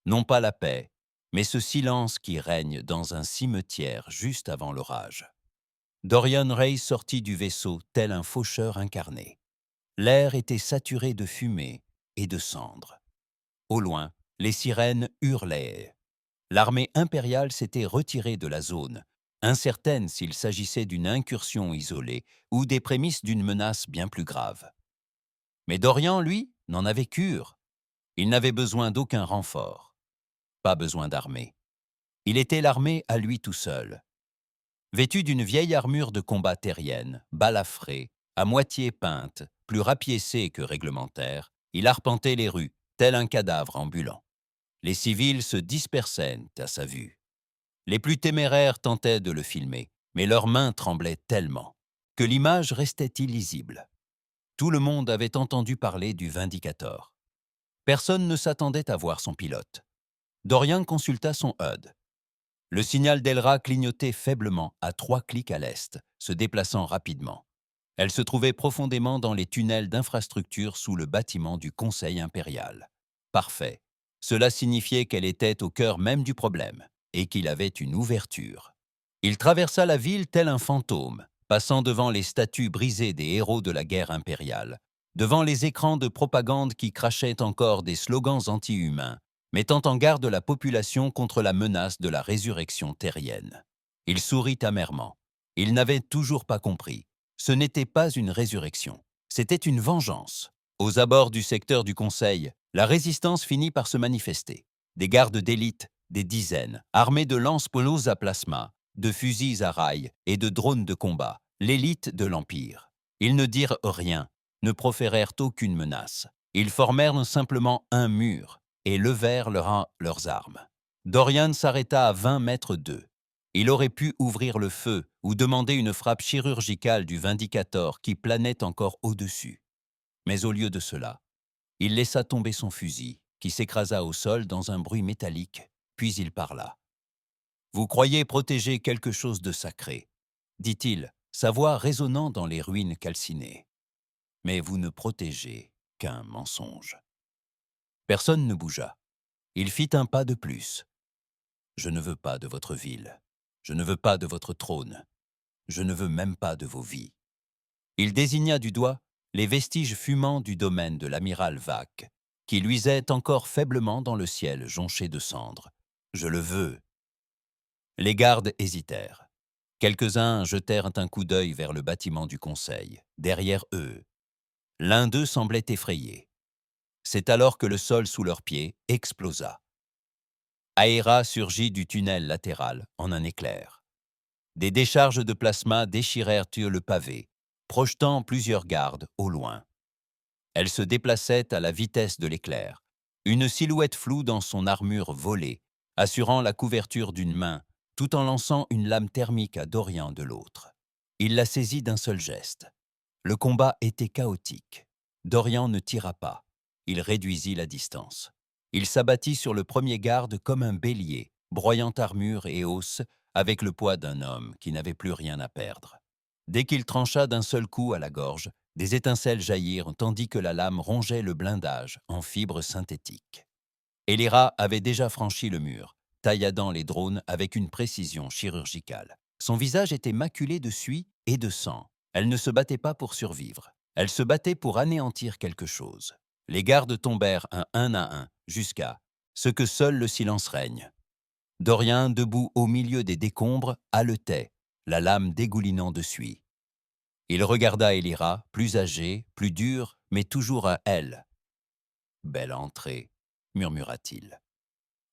Non pas la paix, mais ce silence qui règne dans un cimetière juste avant l'orage. Dorian Ray sortit du vaisseau tel un faucheur incarné. L'air était saturé de fumée et de cendres. Au loin, les sirènes hurlaient. L'armée impériale s'était retirée de la zone, incertaine s'il s'agissait d'une incursion isolée ou des prémices d'une menace bien plus grave. Mais Dorian, lui, n'en avait cure. Il n'avait besoin d'aucun renfort. Pas besoin d'armée. Il était l'armée à lui tout seul. Vêtu d'une vieille armure de combat terrienne, balafrée, à moitié peinte, plus rapiécée que réglementaire, il arpentait les rues, tel un cadavre ambulant. Les civils se dispersaient à sa vue. Les plus téméraires tentaient de le filmer, mais leurs mains tremblaient tellement que l'image restait illisible. Tout le monde avait entendu parler du Vindicator. Personne ne s'attendait à voir son pilote. Dorian consulta son HUD. Le signal d'Elra clignotait faiblement à 3 clics à l'est, se déplaçant rapidement. Elle se trouvait profondément dans les tunnels d'infrastructure sous le bâtiment du Conseil impérial. Parfait. Cela signifiait qu'elle était au cœur même du problème et qu'il avait une ouverture. Il traversa la ville tel un fantôme, passant devant les statues brisées des héros de la guerre impériale, devant les écrans de propagande qui crachaient encore des slogans anti-humains, mettant en garde la population contre la menace de la résurrection terrienne. Il sourit amèrement. Il n'avait toujours pas compris. Ce n'était pas une résurrection, c'était une vengeance. Aux abords du secteur du Conseil, la résistance finit par se manifester. Des gardes d'élite, des dizaines, armés de lance-polos à plasma, de fusils à rail et de drones de combat, l'élite de l'Empire. Ils ne dirent rien, ne proférèrent aucune menace. Ils formèrent simplement un mur et levèrent leurs armes. Dorian s'arrêta à 20 mètres d'eux. Il aurait pu ouvrir le feu ou demander une frappe chirurgicale du Vindicator qui planait encore au-dessus. Mais au lieu de cela, il laissa tomber son fusil, qui s'écrasa au sol dans un bruit métallique, puis il parla. « Vous croyez protéger quelque chose de sacré, dit-il, sa voix résonnant dans les ruines calcinées. Mais vous ne protégez qu'un mensonge. » Personne ne bougea. Il fit un pas de plus. « Je ne veux pas de votre ville. Je ne veux pas de votre trône. Je ne veux même pas de vos vies. » Il désigna du doigt les vestiges fumants du domaine de l'amiral Vac, qui luisaient encore faiblement dans le ciel jonché de cendres. « Je le veux. » Les gardes hésitèrent. Quelques-uns jetèrent un coup d'œil vers le bâtiment du conseil, derrière eux. L'un d'eux semblait effrayé. C'est alors que le sol sous leurs pieds explosa. Aéra surgit du tunnel latéral en un éclair. Des décharges de plasma déchirèrent le pavé, projetant plusieurs gardes au loin. Elle se déplaçait à la vitesse de l'éclair, une silhouette floue dans son armure volée, assurant la couverture d'une main, tout en lançant une lame thermique à Dorian de l'autre. Il la saisit d'un seul geste. Le combat était chaotique. Dorian ne tira pas. Il réduisit la distance. Il s'abattit sur le premier garde comme un bélier, broyant armure et os avec le poids d'un homme qui n'avait plus rien à perdre. Dès qu'il trancha d'un seul coup à la gorge, des étincelles jaillirent tandis que la lame rongeait le blindage en fibres synthétiques. Elira avait déjà franchi le mur, tailladant les drones avec une précision chirurgicale. Son visage était maculé de suie et de sang. Elle ne se battait pas pour survivre. Elle se battait pour anéantir quelque chose. Les gardes tombèrent un à un, jusqu'à ce que seul le silence règne. Dorian, debout au milieu des décombres, haletait, la lame dégoulinant de suie. Il regarda Elira, plus âgée, plus dure, mais toujours à elle. « Belle entrée », murmura-t-il.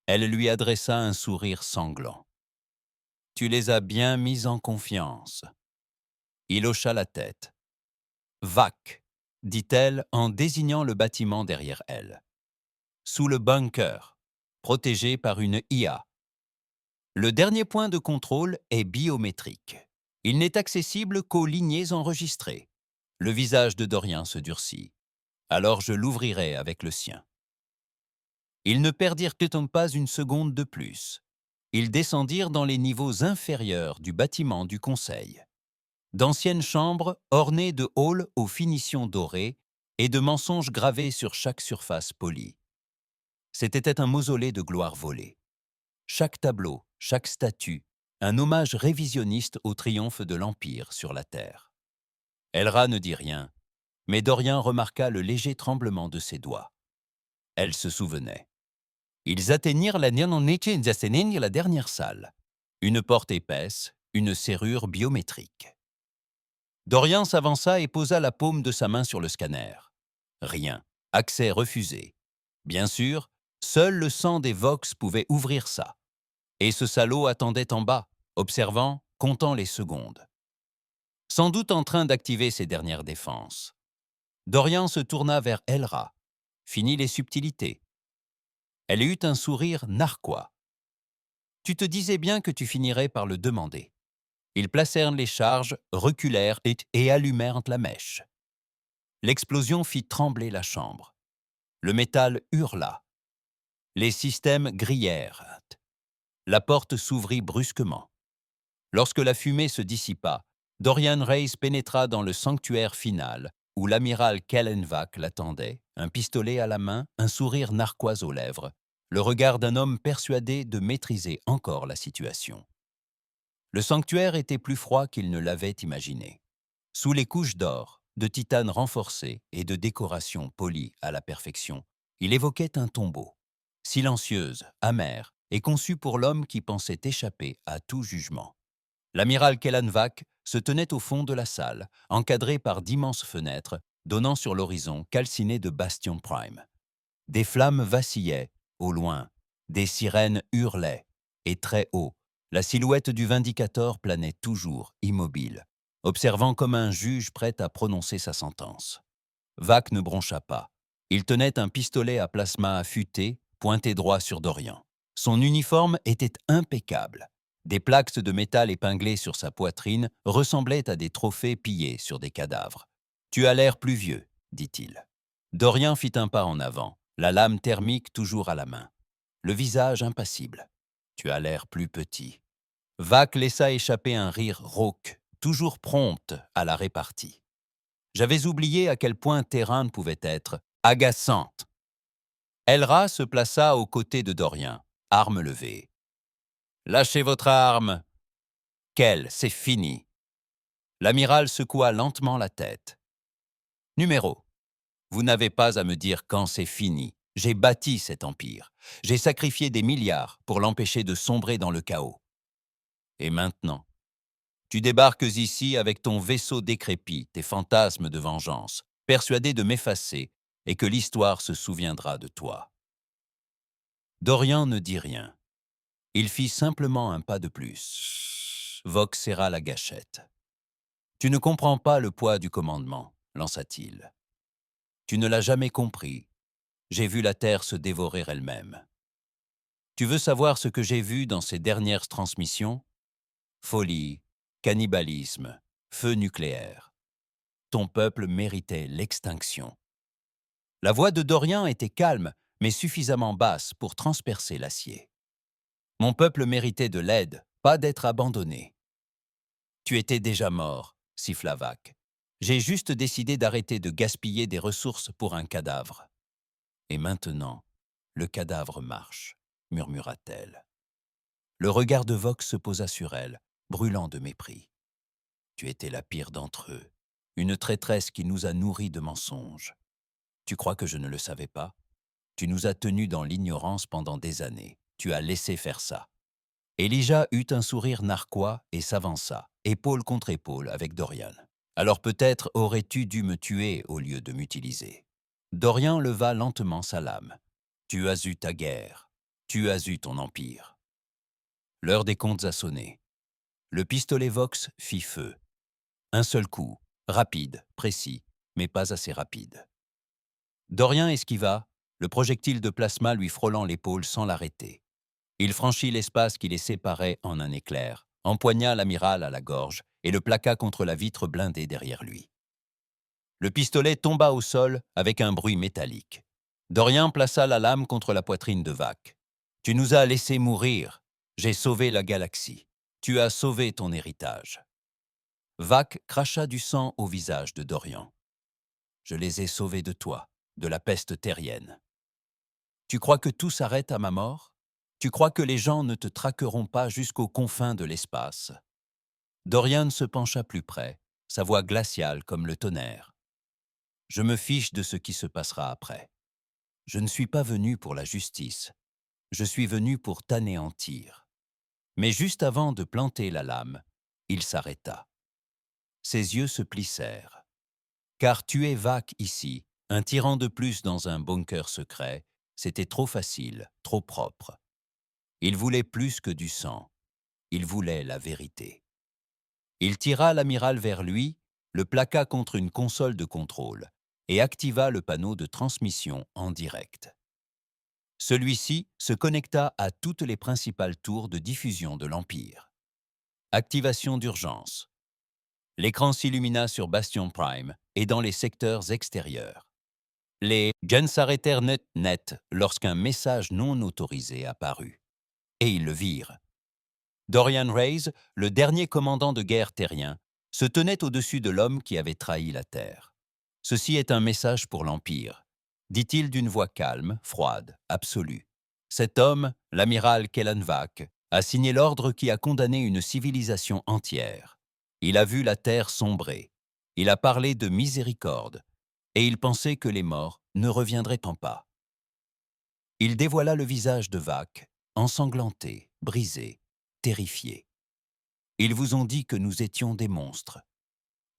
Elle lui adressa un sourire sanglant. « Tu les as bien mis en confiance. » Il hocha la tête. « Vac », dit-elle en désignant le bâtiment derrière elle. « Sous le bunker, protégé par une IA. Le dernier point de contrôle est biométrique. Il n'est accessible qu'aux lignées enregistrées. » Le visage de Dorian se durcit. « Alors je l'ouvrirai avec le sien. » Ils ne perdirent pas une seconde de plus. Ils descendirent dans les niveaux inférieurs du bâtiment du conseil. D'anciennes chambres ornées de halls aux finitions dorées et de mensonges gravés sur chaque surface polie. C'était un mausolée de gloire volée. Chaque tableau, chaque statue, un hommage révisionniste au triomphe de l'Empire sur la Terre. Elra ne dit rien, mais Dorian remarqua le léger tremblement de ses doigts. Elle se souvenait. Ils atteignirent la dernière salle. Une porte épaisse, une serrure biométrique. Dorian s'avança et posa la paume de sa main sur le scanner. Rien. Accès refusé. Bien sûr, seul le sang des Vox pouvait ouvrir ça. Et ce salaud attendait en bas, observant, comptant les secondes. Sans doute en train d'activer ses dernières défenses. Dorian se tourna vers Elra. Fini les subtilités. Elle eut un sourire narquois. « Tu te disais bien que tu finirais par le demander. » Ils placèrent les charges, reculèrent et allumèrent la mèche. L'explosion fit trembler la chambre. Le métal hurla. Les systèmes grillèrent. La porte s'ouvrit brusquement. Lorsque la fumée se dissipa, Dorian Reyes pénétra dans le sanctuaire final, où l'amiral Kellenvac l'attendait, un pistolet à la main, un sourire narquois aux lèvres, le regard d'un homme persuadé de maîtriser encore la situation. Le sanctuaire était plus froid qu'il ne l'avait imaginé. Sous les couches d'or, de titane renforcé et de décorations polies à la perfection, il évoquait un tombeau, silencieuse, amère et conçue pour l'homme qui pensait échapper à tout jugement. L'amiral Kellenvac se tenait au fond de la salle, encadré par d'immenses fenêtres donnant sur l'horizon calciné de Bastion Prime. Des flammes vacillaient, au loin, des sirènes hurlaient, et très haut, la silhouette du Vindicator planait toujours, immobile, observant comme un juge prêt à prononcer sa sentence. Vac ne broncha pas. Il tenait un pistolet à plasma affûté, pointé droit sur Dorian. Son uniforme était impeccable. Des plaques de métal épinglées sur sa poitrine ressemblaient à des trophées pillés sur des cadavres. « Tu as l'air plus vieux, » dit-il. Dorian fit un pas en avant, la lame thermique toujours à la main. Le visage impassible. « Tu as l'air plus petit. » Vac laissa échapper un rire rauque, toujours prompte à la répartie. J'avais oublié à quel point Terran pouvait être agaçante. Elra se plaça aux côtés de Dorian, arme levée. « Lâchez votre arme !»« Quelle, c'est fini !» L'amiral secoua lentement la tête. « Numéro. Vous n'avez pas à me dire quand c'est fini. J'ai bâti cet empire. J'ai sacrifié des milliards pour l'empêcher de sombrer dans le chaos. Et maintenant, tu débarques ici avec ton vaisseau décrépit, tes fantasmes de vengeance, persuadé de m'effacer et que l'histoire se souviendra de toi. » Dorian ne dit rien. Il fit simplement un pas de plus. Vox serra la gâchette. « Tu ne comprends pas le poids du commandement, lança-t-il. Tu ne l'as jamais compris. J'ai vu la Terre se dévorer elle-même. Tu veux savoir ce que j'ai vu dans ces dernières transmissions? Folie, cannibalisme, feu nucléaire. Ton peuple méritait l'extinction. La voix de Dorian était calme, mais suffisamment basse pour transpercer l'acier. Mon peuple méritait de l'aide, pas d'être abandonné. Tu étais déjà mort, siffla Vac. J'ai juste décidé d'arrêter de gaspiller des ressources pour un cadavre. Et maintenant, le cadavre marche, murmura-t-elle. Le regard de Vox se posa sur elle, brûlant de mépris. Tu étais la pire d'entre eux, une traîtresse qui nous a nourris de mensonges. Tu crois que je ne le savais pas? Tu nous as tenus dans l'ignorance pendant des années. Tu as laissé faire ça. Elijah eut un sourire narquois et s'avança, épaule contre épaule, avec Dorian. Alors peut-être aurais-tu dû me tuer au lieu de m'utiliser. Dorian leva lentement sa lame. Tu as eu ta guerre. Tu as eu ton empire. L'heure des comptes a sonné. Le pistolet Vox fit feu. Un seul coup, rapide, précis, mais pas assez rapide. Dorian esquiva, le projectile de plasma lui frôlant l'épaule sans l'arrêter. Il franchit l'espace qui les séparait en un éclair, empoigna l'amiral à la gorge et le plaqua contre la vitre blindée derrière lui. Le pistolet tomba au sol avec un bruit métallique. Dorian plaça la lame contre la poitrine de Vac. « Tu nous as laissés mourir. J'ai sauvé la galaxie. Tu as sauvé ton héritage. » Vac cracha du sang au visage de Dorian. « Je les ai sauvés de toi, de la peste terrienne. Tu crois que tout s'arrête à ma mort? Tu crois que les gens ne te traqueront pas jusqu'aux confins de l'espace? » Dorian se pencha plus près, sa voix glaciale comme le tonnerre. « Je me fiche de ce qui se passera après. Je ne suis pas venu pour la justice. Je suis venu pour t'anéantir. » Mais juste avant de planter la lame, il s'arrêta. Ses yeux se plissèrent. Car tuer Vac ici, un tyran de plus dans un bunker secret, c'était trop facile, trop propre. Il voulait plus que du sang. Il voulait la vérité. Il tira l'amiral vers lui, le plaqua contre une console de contrôle et activa le panneau de transmission en direct. Celui-ci se connecta à toutes les principales tours de diffusion de l'Empire. Activation d'urgence. L'écran s'illumina sur Bastion Prime et dans les secteurs extérieurs. Les gens s'arrêtèrent net lorsqu'un message non autorisé apparut. Et ils le virent. Dorian Reyes, le dernier commandant de guerre terrien, se tenait au-dessus de l'homme qui avait trahi la Terre. « Ceci est un message pour l'Empire », dit-il d'une voix calme, froide, absolue. Cet homme, l'amiral Kellan Vac, a signé l'ordre qui a condamné une civilisation entière. Il a vu la Terre sombrer. Il a parlé de miséricorde. Et il pensait que les morts ne reviendraient pas. Il dévoila le visage de Vac, ensanglanté, brisé, terrifié. Ils vous ont dit que nous étions des monstres.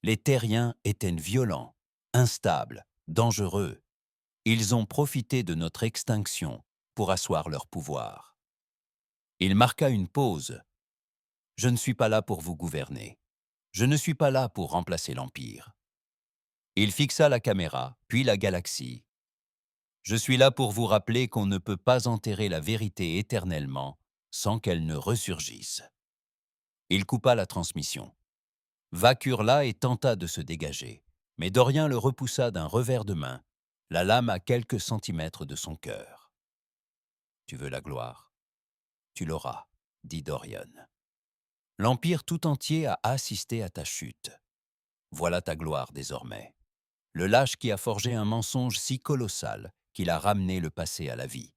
Les terriens étaient violents, instables, dangereux. Ils ont profité de notre extinction pour asseoir leur pouvoir. Il marqua une pause. Je ne suis pas là pour vous gouverner. Je ne suis pas là pour remplacer l'Empire. Il fixa la caméra, puis la galaxie. Je suis là pour vous rappeler qu'on ne peut pas enterrer la vérité éternellement sans qu'elle ne ressurgisse. Il coupa la transmission. Vac hurla et tenta de se dégager, mais Dorian le repoussa d'un revers de main, la lame à quelques centimètres de son cœur. « Tu veux la gloire? Tu l'auras, » dit Dorian. « L'Empire tout entier a assisté à ta chute. Voilà ta gloire désormais. Le lâche qui a forgé un mensonge si colossal qu'il a ramené le passé à la vie. »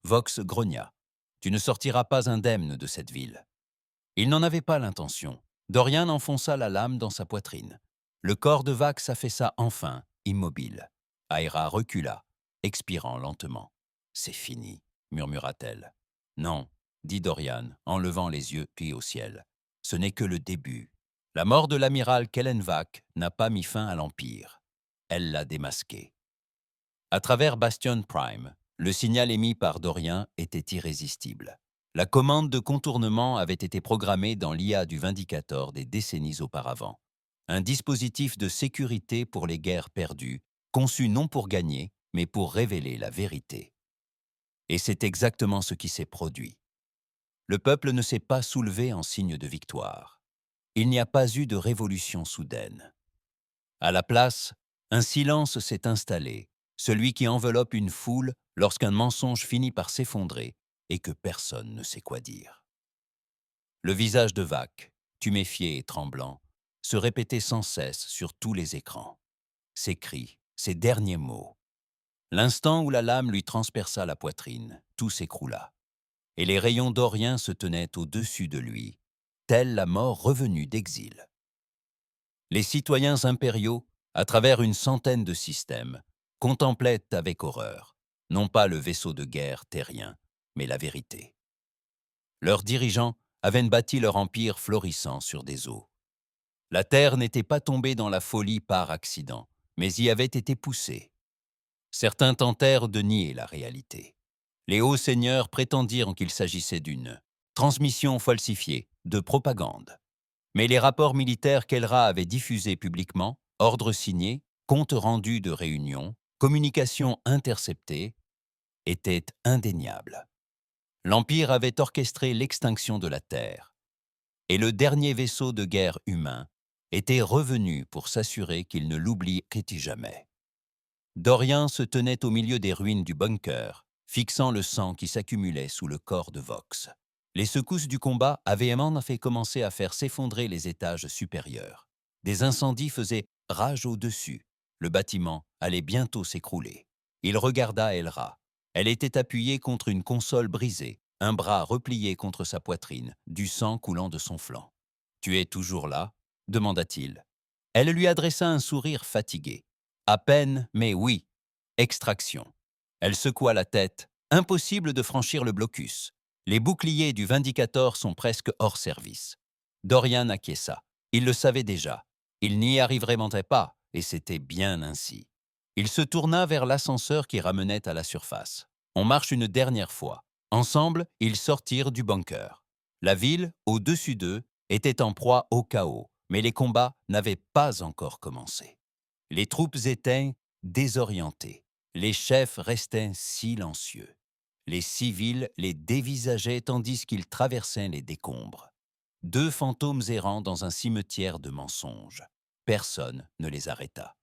Vox grogna. « Tu ne sortiras pas indemne de cette ville. » Il n'en avait pas l'intention. Dorian enfonça la lame dans sa poitrine. Le corps de Vac s'affaissa enfin, immobile. Aira recula, expirant lentement. « C'est fini, » murmura-t-elle. « Non, » dit Dorian, en levant les yeux puis au ciel. « Ce n'est que le début. La mort de l'amiral Kellan Vac n'a pas mis fin à l'Empire. Elle l'a démasqué. » À travers Bastion Prime, le signal émis par Dorian était irrésistible. La commande de contournement avait été programmée dans l'IA du Vindicator des décennies auparavant. Un dispositif de sécurité pour les guerres perdues, conçu non pour gagner, mais pour révéler la vérité. Et c'est exactement ce qui s'est produit. Le peuple ne s'est pas soulevé en signe de victoire. Il n'y a pas eu de révolution soudaine. À la place, un silence s'est installé, celui qui enveloppe une foule lorsqu'un mensonge finit par s'effondrer et que personne ne sait quoi dire. Le visage de Vac, tuméfié et tremblant, se répétait sans cesse sur tous les écrans. Ses cris, ses derniers mots. L'instant où la lame lui transperça la poitrine, tout s'écroula. Et les rayons d'Orien se tenaient au-dessus de lui, telle la mort revenue d'exil. Les citoyens impériaux, à travers une centaine de systèmes, contemplaient avec horreur, non pas le vaisseau de guerre terrien, mais la vérité. Leurs dirigeants avaient bâti leur empire florissant sur des eaux. La Terre n'était pas tombée dans la folie par accident, mais y avait été poussée. Certains tentèrent de nier la réalité. Les hauts seigneurs prétendirent qu'il s'agissait d'une transmission falsifiée, de propagande. Mais les rapports militaires qu'Elra avait diffusés publiquement, ordres signés, comptes rendus de réunions, communications interceptées, étaient indéniables. L'Empire avait orchestré l'extinction de la Terre, et le dernier vaisseau de guerre humain était revenu pour s'assurer qu'il ne l'oublierait jamais. Dorian se tenait au milieu des ruines du bunker, fixant le sang qui s'accumulait sous le corps de Vox. Les secousses du combat avaient en fait commencé à faire s'effondrer les étages supérieurs. Des incendies faisaient rage au-dessus. Le bâtiment allait bientôt s'écrouler. Il regarda Elra. Elle était appuyée contre une console brisée, un bras replié contre sa poitrine, du sang coulant de son flanc. « Tu es toujours là ?» demanda-t-il. Elle lui adressa un sourire fatigué. « À peine, mais oui. Extraction. » Elle secoua la tête. Impossible de franchir le blocus. Les boucliers du Vindicator sont presque hors service. Dorian acquiesça. Il le savait déjà. Il n'y arriverait pas, et c'était bien ainsi. Il se tourna vers l'ascenseur qui ramenait à la surface. On marche une dernière fois. Ensemble, ils sortirent du bunker. La ville, au-dessus d'eux, était en proie au chaos, mais les combats n'avaient pas encore commencé. Les troupes étaient désorientées. Les chefs restaient silencieux. Les civils les dévisageaient tandis qu'ils traversaient les décombres. Deux fantômes errants dans un cimetière de mensonges. Personne ne les arrêta.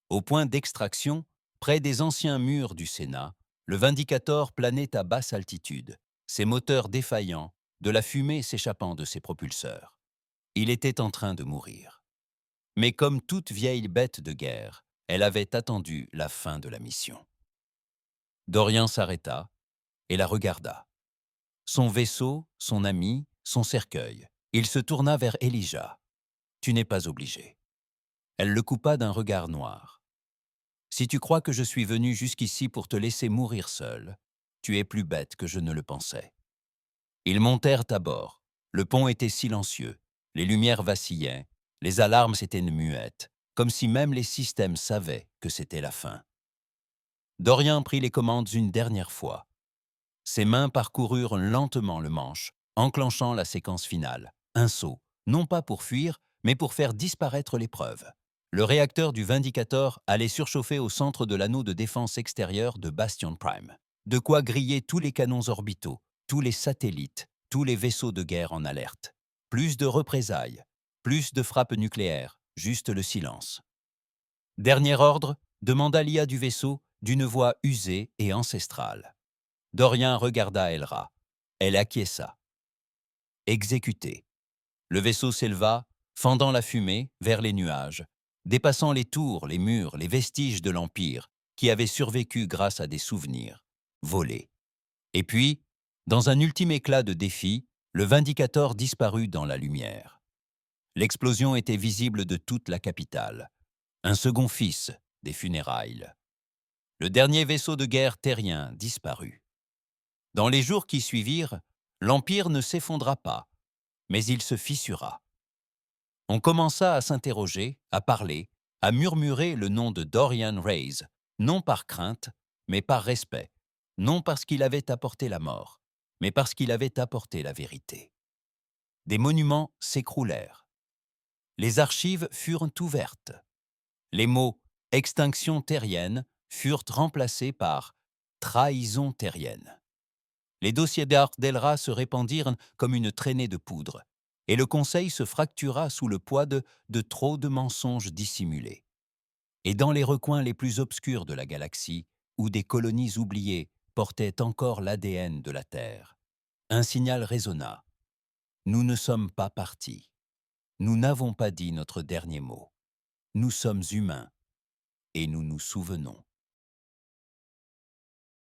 Au point d'extraction, près des anciens murs du Sénat, le Vindicator planait à basse altitude, ses moteurs défaillants, de la fumée s'échappant de ses propulseurs. Il était en train de mourir. Mais comme toute vieille bête de guerre, elle avait attendu la fin de la mission. Dorian s'arrêta et la regarda. Son vaisseau, son ami, son cercueil. Il se tourna vers Elijah. « Tu n'es pas obligé. » Elle le coupa d'un regard noir. « Si tu crois que je suis venu jusqu'ici pour te laisser mourir seul, tu es plus bête que je ne le pensais. » Ils montèrent à bord. Le pont était silencieux. Les lumières vacillaient. Les alarmes s'étaient muettes, comme si même les systèmes savaient que c'était la fin. Dorian prit les commandes une dernière fois. Ses mains parcoururent lentement le manche, enclenchant la séquence finale. Un saut, non pas pour fuir, mais pour faire disparaître l'épreuve. Le réacteur du Vindicator allait surchauffer au centre de l'anneau de défense extérieur de Bastion Prime. De quoi griller tous les canons orbitaux, tous les satellites, tous les vaisseaux de guerre en alerte. Plus de représailles, plus de frappes nucléaires, juste le silence. Dernier ordre, demanda l'IA du vaisseau d'une voix usée et ancestrale. Dorian regarda Elra. Elle acquiesça. Exécuté. Le vaisseau s'éleva, fendant la fumée, vers les nuages, dépassant les tours, les murs, les vestiges de l'Empire, qui avaient survécu grâce à des souvenirs, volés. Et puis, dans un ultime éclat de défi, le Vindicator disparut dans la lumière. L'explosion était visible de toute la capitale. Un second fils des funérailles. Le dernier vaisseau de guerre terrien disparut. Dans les jours qui suivirent, l'Empire ne s'effondra pas, mais il se fissura. On commença à s'interroger, à parler, à murmurer le nom de Dorian Reyes, non par crainte, mais par respect, non parce qu'il avait apporté la mort, mais parce qu'il avait apporté la vérité. Des monuments s'écroulèrent. Les archives furent ouvertes. Les mots extinction terrienne furent remplacées par trahison terrienne. Les dossiers d'Ardelra se répandirent comme une traînée de poudre, et le Conseil se fractura sous le poids de trop de mensonges dissimulés. Et dans les recoins les plus obscurs de la galaxie, où des colonies oubliées portaient encore l'ADN de la Terre, un signal résonna. Nous ne sommes pas partis. Nous n'avons pas dit notre dernier mot. Nous sommes humains et nous nous souvenons.